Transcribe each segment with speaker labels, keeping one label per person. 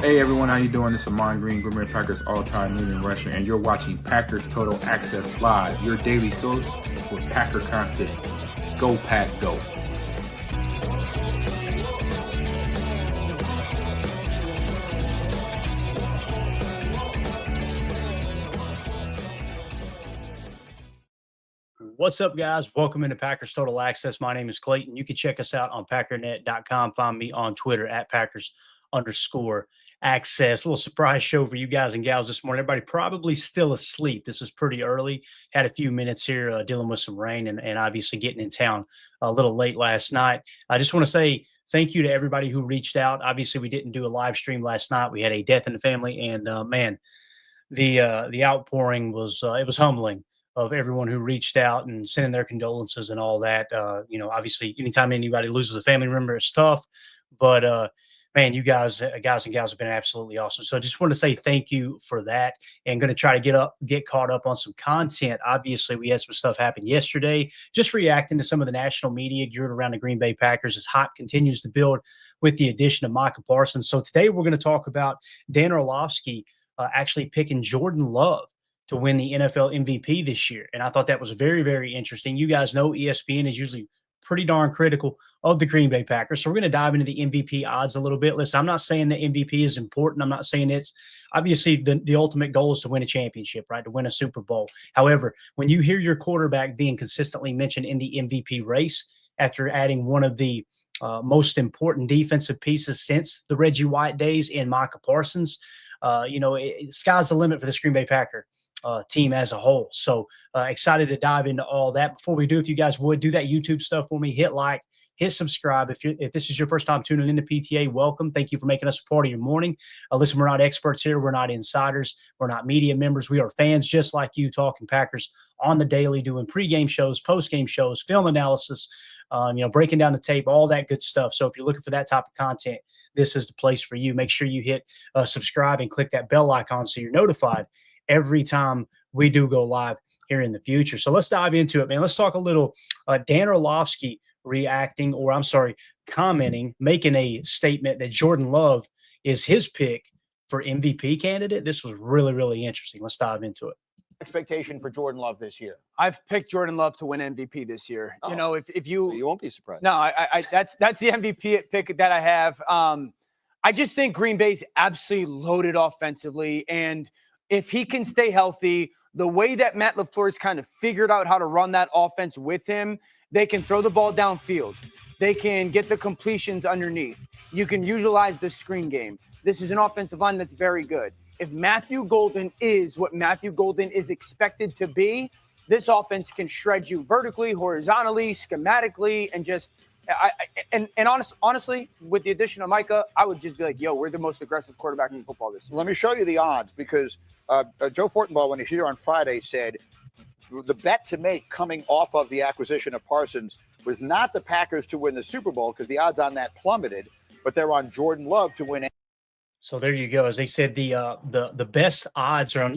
Speaker 1: Hey everyone, how you doing? This is Amon Green, Green Bay Packers all-time leading rusher, and you're watching Packers Total Access Live, your daily source for Packer content. Go Pack, go!
Speaker 2: What's up, guys? Welcome into Packers Total Access. My name is Clayton. You can check us out on packernet.com. Find me on Twitter at Packers_access. A little surprise show for you guys and gals this morning. Everybody probably still asleep. This is pretty early. Had a few minutes here dealing with some rain and obviously getting in town a little late last night. I just want to say thank you to everybody who reached out. Obviously, we didn't do a live stream last night. We had a death in the family, and man, the outpouring was it was humbling of everyone who reached out and sending their condolences and all that. Obviously, anytime anybody loses a family member, it's tough. But man, you guys and gals have been absolutely awesome. So I just want to say thank you for that, and going to try to get caught up on some content. Obviously, we had some stuff happen yesterday, just reacting to some of the national media geared around the Green Bay Packers as hype continues to build with the addition of Micah Parsons. So today we're going to talk about Dan Orlovsky actually picking Jordan Love to win the NFL MVP this year. And I thought that was very, very interesting. You guys know ESPN is usually pretty darn critical of the Green Bay Packers. So we're going to dive into the MVP odds a little bit. Listen, I'm not saying that MVP is important. I'm not saying it's obviously the ultimate goal is to win a championship, right? To win a Super Bowl. However, when you hear your quarterback being consistently mentioned in the MVP race after adding one of the most important defensive pieces since the Reggie White days in Micah Parsons, sky's the limit for this Green Bay Packer team as a whole. So excited to dive into all that. Before we do, if you guys would do that YouTube stuff for me, hit like, hit subscribe. If this is your first time tuning into PTA, welcome. Thank you for making us a part of your morning. Listen, we're not experts here. We're not insiders. We're not media members. We are fans just like you, talking Packers on the daily, doing pregame shows, postgame shows, film analysis, breaking down the tape, all that good stuff. So if you're looking for that type of content, this is the place for you. Make sure you hit subscribe and click that bell icon so you're notified every time we do go live here in the future. So let's dive into it, man. Let's talk a little Dan Orlovsky commenting, making a statement that Jordan Love is his pick for MVP candidate. This was really, really interesting. Let's dive into it.
Speaker 3: Expectation for Jordan Love this year?
Speaker 4: I've picked Jordan Love to win MVP this year.
Speaker 3: Oh,
Speaker 4: if you
Speaker 3: so you won't be surprised.
Speaker 4: No, I that's the MVP pick that I have. I just think Green Bay's absolutely loaded offensively, and if he can stay healthy, the way that Matt LaFleur's kind of figured out how to run that offense with him, they can throw the ball downfield. They can get the completions underneath. You can utilize the screen game. This is an offensive line that's very good. If Matthew Golden is what Matthew Golden is expected to be, this offense can shred you vertically, horizontally, schematically, and just honestly, with the addition of Micah, I would just be like, yo, we're the most aggressive quarterback in football this year.
Speaker 3: Let me show you the odds, because Joe Fortenbaugh, when he was here on Friday, said the bet to make coming off of the acquisition of Parsons was not the Packers to win the Super Bowl, because the odds on that plummeted, but they're on Jordan Love to win.
Speaker 2: So there you go. As they said, the best odds are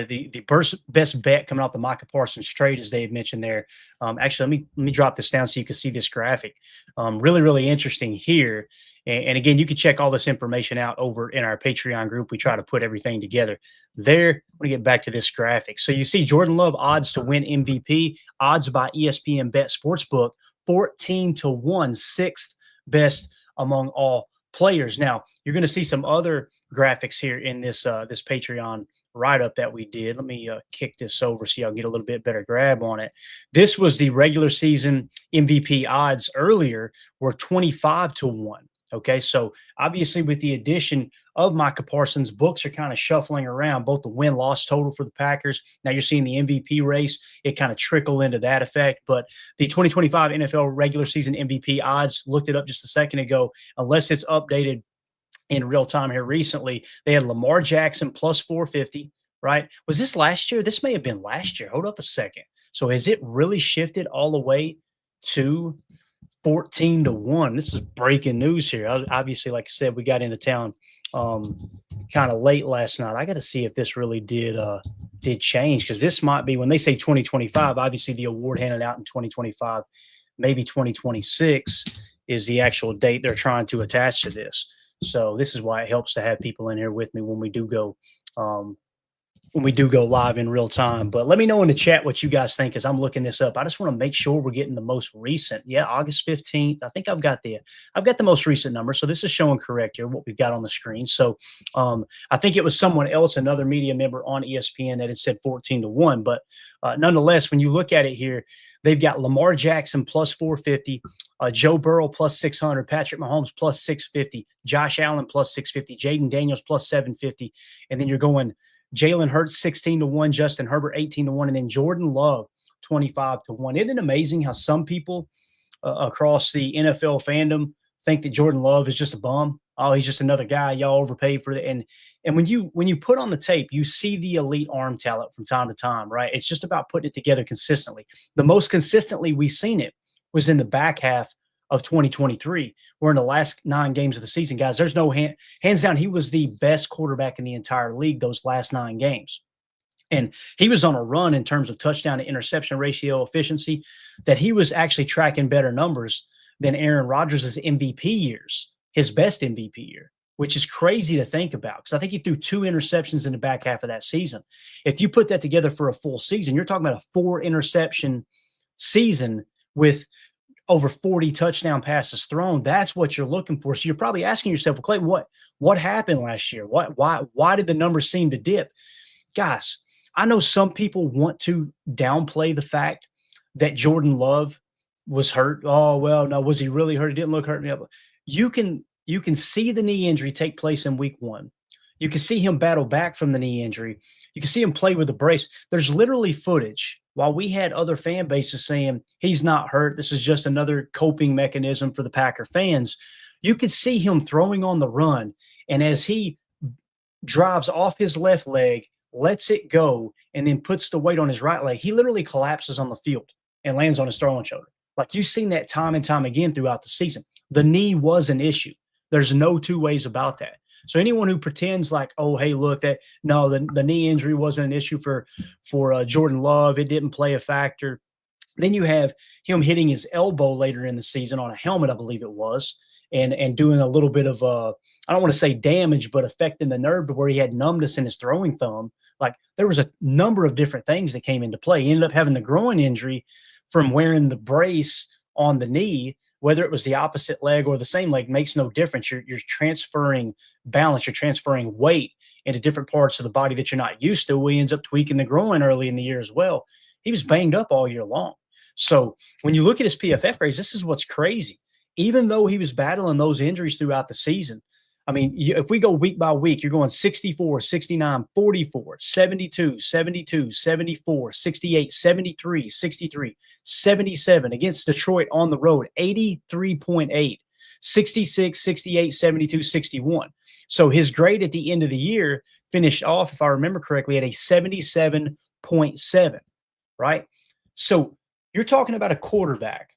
Speaker 2: the best bet coming off the Micah Parsons trade, as they had mentioned there. Actually, let me drop this down so you can see this graphic. Really, really interesting here. And again, you can check all this information out over in our Patreon group. We try to put everything together there. I'm going to get back to this graphic. So you see Jordan Love odds to win MVP, odds by ESPN Bet Sportsbook, 14-1, sixth best among all players. Now, you're going to see some other graphics here in this Patreon write-up that we did. Let me kick this over so y'all get a little bit better grab on it. This was the regular season MVP odds earlier were 25-1. Okay, so obviously with the addition of Micah Parsons, books are kind of shuffling around, both the win-loss total for the Packers. Now you're seeing the MVP race. It kind of trickle into that effect. But the 2025 NFL regular season MVP odds, looked it up just a second ago, unless it's updated in real time here recently, they had Lamar Jackson plus 450, right? Was this last year? This may have been last year. Hold up a second. So has it really shifted all the way to 14-1? This is breaking news here. Obviously, like I said, we got into town kind of late last night. I got to see if this really did change, because this might be, when they say 2025, obviously the award handed out in 2025, maybe 2026 is the actual date they're trying to attach to this. So this is why it helps to have people in here with me when we do go live in real time. But let me know in the chat what you guys think as I'm looking this up. I just want to make sure we're getting the most recent. Yeah, August 15th. I think I've got the most recent number. So this is showing correct here, what we've got on the screen. So I think it was someone else, another media member on ESPN, that had said 14-1. But nonetheless, when you look at it here, they've got Lamar Jackson plus 450, Joe Burrow plus 600, Patrick Mahomes plus 650, Josh Allen plus 650, Jaden Daniels plus 750. And then you're going Jalen Hurts 16-1, Justin Herbert 18-1, and then Jordan Love 25-1. Isn't it amazing how some people across the NFL fandom think that Jordan Love is just a bum? Oh, he's just another guy. Y'all overpaid for it. And when you put on the tape, you see the elite arm talent from time to time, right? It's just about putting it together consistently. The most consistently we've seen it was in the back half of 2023. We're in the last 9 games of the season, guys. There's no hands down. He was the best quarterback in the entire league those last 9 games. And he was on a run in terms of touchdown to interception ratio efficiency that he was actually tracking better numbers than Aaron Rodgers' MVP years, his best MVP year, which is crazy to think about because I think he threw 2 interceptions in the back half of that season. If you put that together for a full season, you're talking about a 4 interception season with over 40 touchdown passes thrown. That's what you're looking for. So you're probably asking yourself, well, Clayton, what happened last year? Why did the numbers seem to dip? Guys, I know some people want to downplay the fact that Jordan Love was hurt. Oh, well, no, was he really hurt? He didn't look hurt. You can see the knee injury take place in week 1. You can see him battle back from the knee injury. You can see him play with a brace. There's literally footage. While we had other fan bases saying he's not hurt, this is just another coping mechanism for the Packer fans, you could see him throwing on the run. And as he drives off his left leg, lets it go, and then puts the weight on his right leg, he literally collapses on the field and lands on his throwing shoulder. Like you've seen that time and time again throughout the season. The knee was an issue. There's no 2 ways about that. So anyone who pretends like, oh, hey, look, the knee injury wasn't an issue for Jordan Love, it didn't play a factor. Then you have him hitting his elbow later in the season on a helmet, I believe it was, and doing a little bit of I don't want to say damage, but affecting the nerve to where he had numbness in his throwing thumb. Like there was a number of different things that came into play. He ended up having the groin injury from wearing the brace on the knee. Whether it was the opposite leg or the same leg makes no difference. You're transferring balance. You're transferring weight into different parts of the body that you're not used to. He ends up tweaking the groin early in the year as well. He was banged up all year long. So when you look at his PFF grades, this is what's crazy. Even though he was battling those injuries throughout the season, I mean, if we go week by week, you're going 64, 69, 44, 72, 72, 74, 68, 73, 63, 77 against Detroit on the road, 83.8, 66, 68, 72, 61. So his grade at the end of the year finished off, if I remember correctly, at a 77.7, right? So you're talking about a quarterback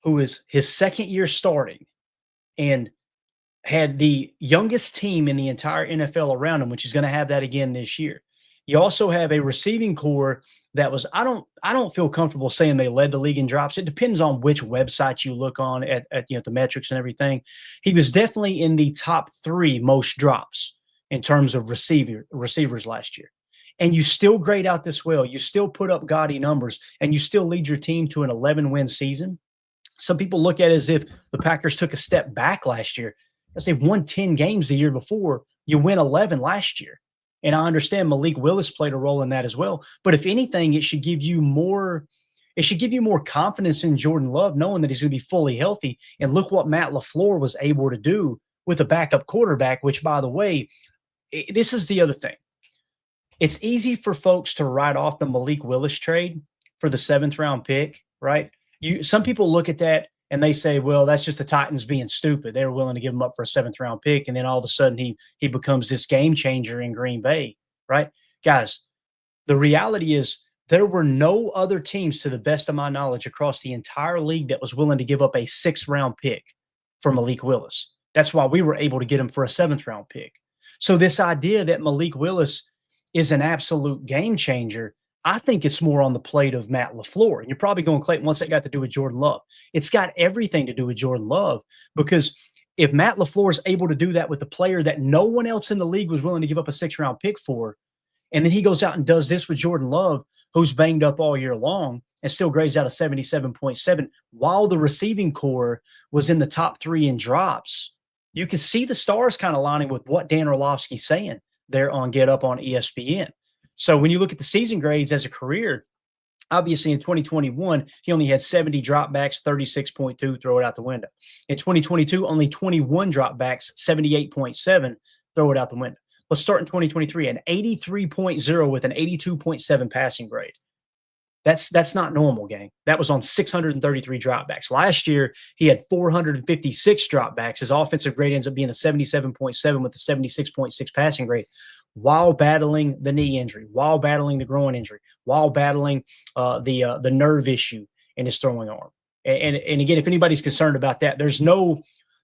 Speaker 2: who is his second year starting and had the youngest team in the entire NFL around him, which is going to have that again this year. You also have a receiving core that was, I don't feel comfortable saying they led the league in drops. It depends on which website you look on at the metrics and everything. He was definitely in the top 3 most drops in terms of receivers last year. And you still grade out this well. You still put up gaudy numbers and you still lead your team to an 11-win season. Some people look at it as if the Packers took a step back last year. Because they won 10 games the year before. You win 11 last year. And I understand Malik Willis played a role in that as well. But if anything, it should give you more confidence in Jordan Love, knowing that he's going to be fully healthy. And look what Matt LaFleur was able to do with a backup quarterback, which, by the way, this is the other thing. It's easy for folks to write off the Malik Willis trade for the 7th round pick, right? Some people look at that and they say, well, that's just the Titans being stupid. They were willing to give him up for a 7th round pick. And then all of a sudden he becomes this game changer in Green Bay, right? Guys, the reality is there were no other teams, to the best of my knowledge, across the entire league that was willing to give up a 6th round pick for Malik Willis. That's why we were able to get him for a 7th round pick. So this idea that Malik Willis is an absolute game changer, I think it's more on the plate of Matt LaFleur. And you're probably going, Clayton, what's that got to do with Jordan Love? It's got everything to do with Jordan Love because if Matt LaFleur is able to do that with a player that no one else in the league was willing to give up a 6th-round pick for, and then he goes out and does this with Jordan Love, who's banged up all year long and still grades out a 77.7, while the receiving core was in the top 3 in drops, you can see the stars kind of lining with what Dan Orlovsky's saying there on Get Up on ESPN. So when you look at the season grades as a career, obviously in 2021, he only had 70 dropbacks, 36.2, throw it out the window. In 2022, only 21 dropbacks, 78.7, throw it out the window. Let's start in 2023, an 83.0 with an 82.7 passing grade. That's not normal, gang. That was on 633 dropbacks. Last year, he had 456 dropbacks. His offensive grade ends up being a 77.7 with a 76.6 passing grade, while battling the knee injury, while battling the groin injury, while battling the nerve issue in his throwing arm. And again, if anybody's concerned about that, there's no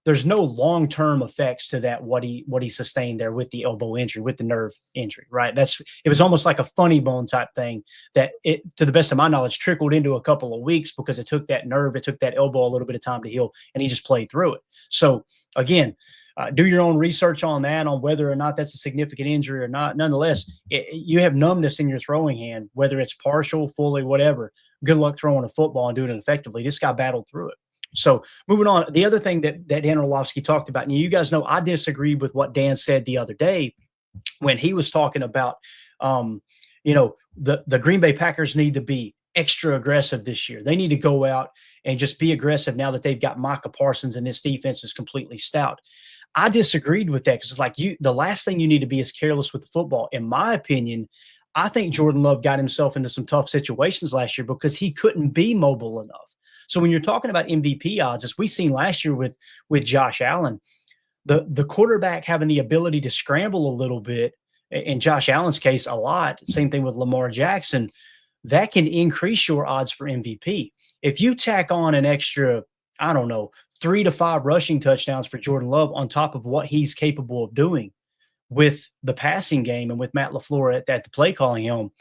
Speaker 2: long-term effects to that, what he sustained there with the elbow injury, with the nerve injury, right? It was almost like a funny bone type thing that, to the best of my knowledge, trickled into a couple of weeks because it took that nerve, it took that elbow a little bit of time to heal, and he just played through it. So again, do your own research on that, on whether or not that's a significant injury or not. Nonetheless, you have numbness in your throwing hand, whether it's partial, fully, whatever. Good luck throwing a football and doing it effectively. This guy battled through it. So moving on, the other thing that Dan Orlovsky talked about, and you guys know I disagreed with what Dan said the other day when he was talking about, the Green Bay Packers need to be extra aggressive this year. They need to go out and just be aggressive now that they've got Micah Parsons and this defense is completely stout. I disagreed with that because it's like the last thing you need to be is careless with the football. In my opinion, I think Jordan Love got himself into some tough situations last year because he couldn't be mobile enough. So when you're talking about MVP odds, as we seen last year with Josh Allen, the quarterback having the ability to scramble a little bit, in Josh Allen's case, a lot, same thing with Lamar Jackson, that can increase your odds for MVP. If you tack on an extra, 3 to 5 rushing touchdowns for Jordan Love on top of what he's capable of doing with the passing game and with Matt LaFleur at the play calling helm,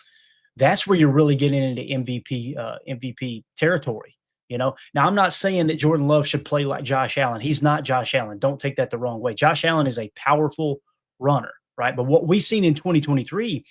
Speaker 2: that's where you're really getting into MVP territory. Now I'm not saying that Jordan Love should play like Josh Allen. He's not Josh Allen. Don't take that the wrong way. Josh Allen is a powerful runner, right? But what we seen in 2023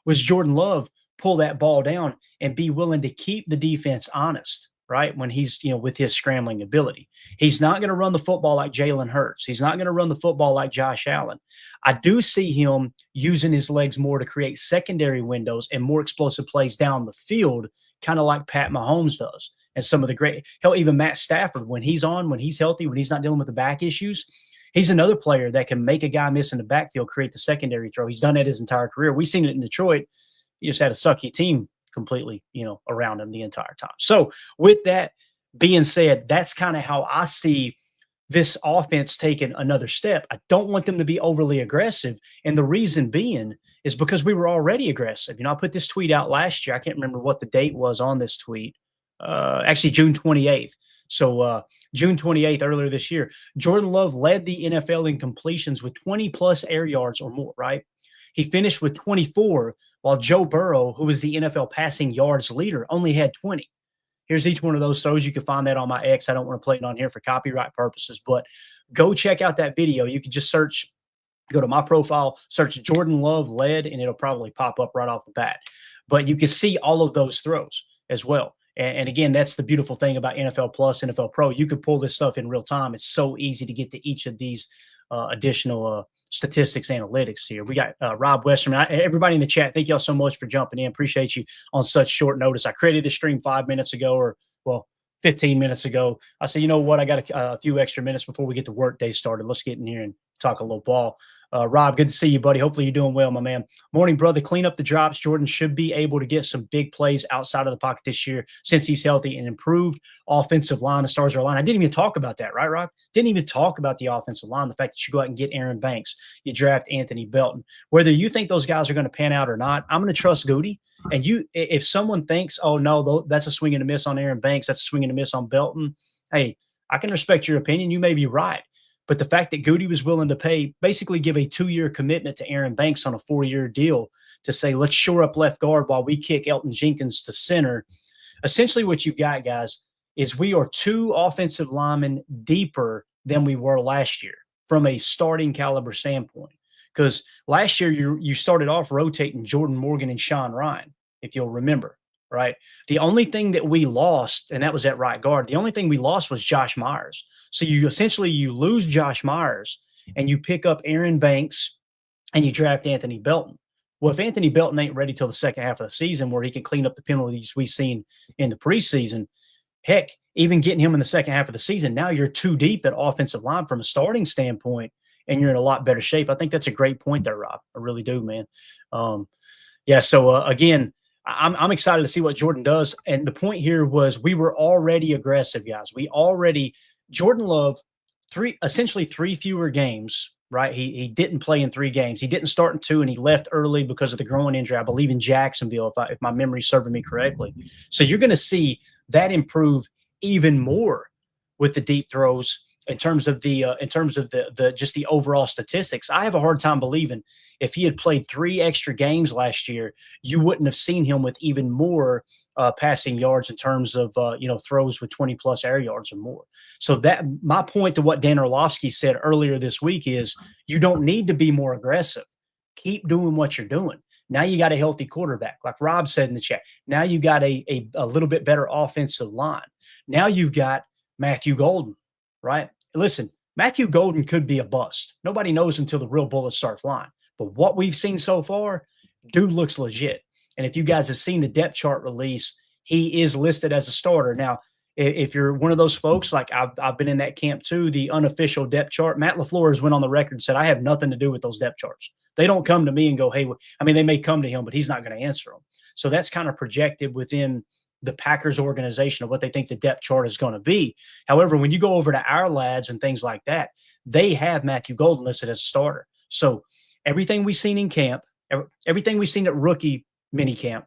Speaker 2: was Jordan Love pull that ball down and be willing to keep the defense honest, right? When he's, with his scrambling ability. He's not going to run the football like Jalen Hurts. He's not going to run the football like Josh Allen. I do see him using his legs more to create secondary windows and more explosive plays down the field, kind of like Pat Mahomes does. And some of the great, even Matt Stafford, when he's healthy, when he's not dealing with the back issues, he's another player that can make a guy miss in the backfield, create the secondary throw. He's done it his entire career. We've seen it in Detroit. He just had a sucky team completely, around him the entire time. So with that being said, that's kind of how I see this offense taking another step. I don't want them to be overly aggressive. And the reason being is because we were already aggressive. I put this tweet out last year. I can't remember what the date was on this tweet. Actually June 28th. So June 28th, earlier this year, Jordan Love led the NFL in completions with 20 plus air yards or more, right? He finished with 24, while Joe Burrow, who was the NFL passing yards leader, only had 20. Here's each one of those throws. You can find that on my X. I don't want to play it on here for copyright purposes, but go check out that video. You can just go to my profile, search Jordan Love led, and it'll probably pop up right off the bat. But you can see all of those throws as well. And again, that's the beautiful thing about NFL Plus, NFL Pro. You can pull this stuff in real time. It's so easy to get to each of these additional statistics analytics here. We got Rob Westerman. Everybody in the chat, thank y'all so much for jumping in. Appreciate you on such short notice. I created the stream 5 minutes ago, 15 minutes ago. I said, you know what? I got a few extra minutes before we get the work day started. Let's get in here and talk a little ball. Rob, good to see you, buddy. Hopefully you're doing well, my man. Morning, brother. Clean up the drops. Jordan should be able to get some big plays outside of the pocket this year since he's healthy, and improved offensive line. The stars are aligned. I didn't even talk about that, right, Rob? Didn't even talk about the offensive line, the fact that you go out and get Aaron Banks. You draft Anthony Belton. Whether you think those guys are going to pan out or not, I'm going to trust Goody. And if someone thinks, oh, no, that's a swing and a miss on Aaron Banks, that's a swing and a miss on Belton, hey, I can respect your opinion. You may be right. But the fact that Goody was willing to basically give a 2-year commitment to Aaron Banks on a 4-year deal to say, let's shore up left guard while we kick Elton Jenkins to center. Essentially what you've got, guys, is we are 2 offensive linemen deeper than we were last year from a starting caliber standpoint. Because last year you started off rotating Jordan Morgan and Sean Ryan, if you'll remember, right? The only thing that we lost, and that was at right guard, the only thing we lost was Josh Myers. So you lose Josh Myers and you pick up Aaron Banks and you draft Anthony Belton. Well, if Anthony Belton ain't ready till the second half of the season where he can clean up the penalties we've seen in the preseason, heck, even getting him in the second half of the season, now you're too deep at offensive line from a starting standpoint, and you're in a lot better shape. I think that's a great point there, Rob. I really do, man. So again, I'm excited to see what Jordan does. And the point here was we were already aggressive, guys. Jordan Love, essentially three fewer games, right? He didn't play in 3 games. He didn't start in 2, and he left early because of the groin injury, I believe, in Jacksonville, if my memory's serving me correctly. So you're going to see that improve even more with the deep throws in terms of the just the overall statistics. I have a hard time believing if he had played 3 extra games last year, you wouldn't have seen him with even more passing yards in terms of throws with 20 plus air yards or more. So that my point to what Dan Orlovsky said earlier this week is you don't need to be more aggressive. Keep doing what you're doing. Now you got a healthy quarterback, like Rob said in the chat. Now you got a little bit better offensive line. Now you've got Matthew Golden, right? Listen, Matthew Golden could be a bust. Nobody knows until the real bullets start flying. But what we've seen so far, dude looks legit. And if you guys have seen the depth chart release, he is listed as a starter. Now, if you're one of those folks, like I've been in that camp too, the unofficial depth chart, Matt LaFleur has went on the record and said, I have nothing to do with those depth charts. They don't come to me and go, hey, they may come to him, but he's not going to answer them. So that's kind of projected within the Packers organization of what they think the depth chart is going to be. However, when you go over to our lads and things like that, they have Matthew Golden listed as a starter. So everything we've seen in camp, everything we've seen at rookie mini camp,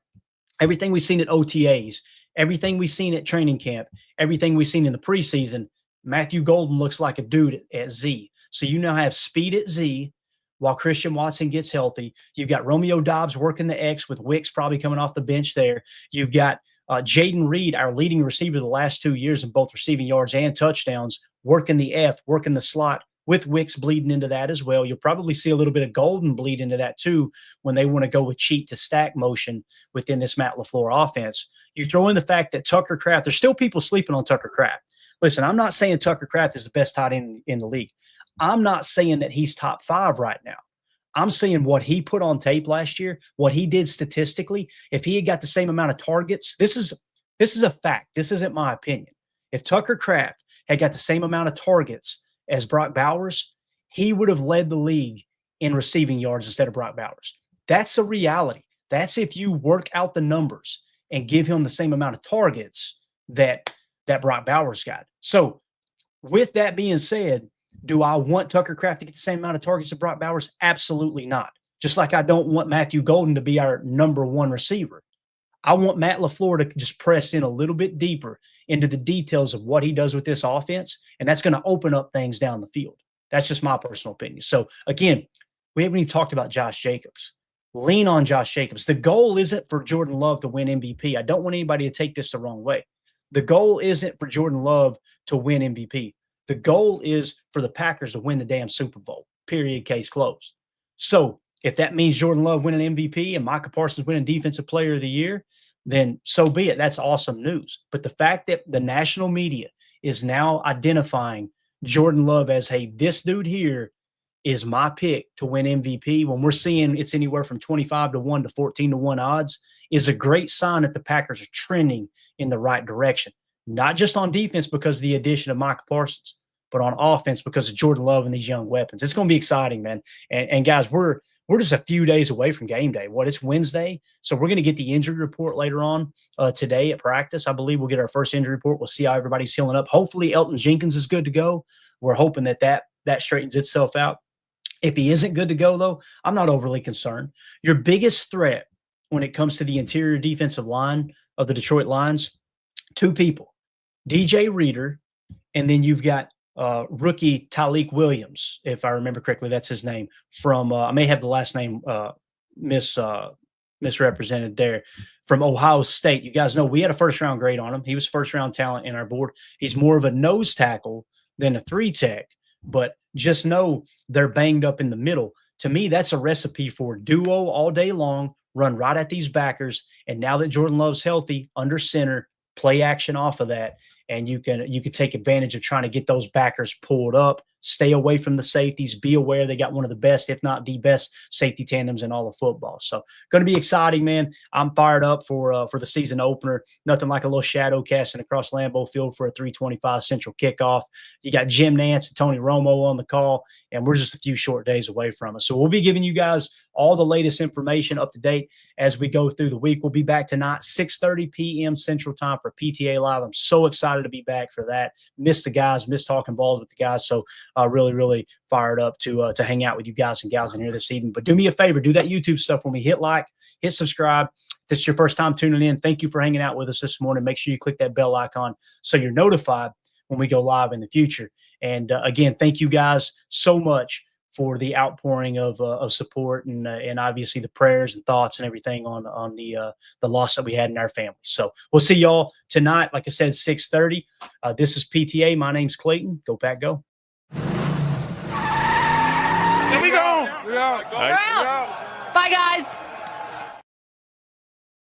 Speaker 2: everything we've seen at OTAs, everything we've seen at training camp, everything we've seen in the preseason, Matthew Golden looks like a dude at Z. So you now have speed at Z while Christian Watson gets healthy. You've got Romeo Doubs working the X with Wicks probably coming off the bench there. You've got Jaden Reed, our leading receiver the last 2 years in both receiving yards and touchdowns, working the F, working the slot with Wicks bleeding into that as well. You'll probably see a little bit of Golden bleed into that too when they want to go with cheat to stack motion within this Matt LaFleur offense. You throw in the fact that Tucker Kraft, there's still people sleeping on Tucker Kraft. Listen, I'm not saying Tucker Kraft is the best tight end in the league. I'm not saying that he's top 5 right now. I'm saying what he put on tape last year, what he did statistically, if he had got the same amount of targets, this is a fact. This isn't my opinion. If Tucker Kraft had got the same amount of targets as Brock Bowers, he would have led the league in receiving yards instead of Brock Bowers. That's a reality. That's if you work out the numbers and give him the same amount of targets that Brock Bowers got. So with that being said, do I want Tucker Kraft to get the same amount of targets as Brock Bowers? Absolutely not. Just like I don't want Matthew Golden to be our number 1 receiver. I want Matt LaFleur to just press in a little bit deeper into the details of what he does with this offense, and that's going to open up things down the field. That's just my personal opinion. So, again, we haven't even talked about Josh Jacobs. Lean on Josh Jacobs. The goal isn't for Jordan Love to win MVP. I don't want anybody to take this the wrong way. The goal isn't for Jordan Love to win MVP. The goal is for the Packers to win the damn Super Bowl, period, case closed. So if that means Jordan Love winning MVP and Micah Parsons winning Defensive Player of the Year, then so be it. That's awesome news. But the fact that the national media is now identifying Jordan Love as, hey, this dude here is my pick to win MVP, when we're seeing it's anywhere from 25-1 to 14-1 odds, is a great sign that the Packers are trending in the right direction. Not just on defense because of the addition of Micah Parsons, but on offense because of Jordan Love and these young weapons. It's going to be exciting, man. And guys, we're just a few days away from game day. It's Wednesday, so we're going to get the injury report later on today at practice. I believe we'll get our first injury report. We'll see how everybody's healing up. Hopefully Elton Jenkins is good to go. We're hoping that straightens itself out. If he isn't good to go, though, I'm not overly concerned. Your biggest threat when it comes to the interior defensive line of the Detroit Lions, 2 people. DJ Reader, and then you've got rookie Tyleik Williams, if I remember correctly, that's his name, from I may have the last name misrepresented there, from Ohio State. You guys know we had a first-round grade on him. He was first-round talent in our board. He's more of a nose tackle than a 3-tech, but just know they're banged up in the middle. To me, that's a recipe for duo all day long, run right at these backers. And now that Jordan Love's healthy, under center, play action off of that. And you can take advantage of trying to get those backers pulled up, stay away from the safeties, be aware they got one of the best, if not the best, safety tandems in all of football. So going to be exciting, man. I'm fired up for the season opener. Nothing like a little shadow casting across Lambeau Field for a 3:25 Central kickoff. You got Jim Nance and Tony Romo on the call, and we're just a few short days away from it. So we'll be giving you guys all the latest information up to date as we go through the week. We'll be back tonight, 6:30 p.m. Central Time for PTA Live. I'm so excited to be back for that. Missed the guys, missed talking balls with the guys. So really, really fired up to hang out with you guys and gals in here this evening. But do me a favor, do that YouTube stuff when we hit like, hit subscribe. If this is your first time tuning in, thank you for hanging out with us this morning. Make sure you click that bell icon so you're notified when we go live in the future. And again, thank you guys so much for the outpouring of support and obviously the prayers and thoughts and everything on the loss that we had in our family. So we'll see y'all tonight. Like I said, 6:30. This is PTA. My name's Clayton. Go Pack, go.
Speaker 5: Here we go. We're out.
Speaker 6: Bye, guys.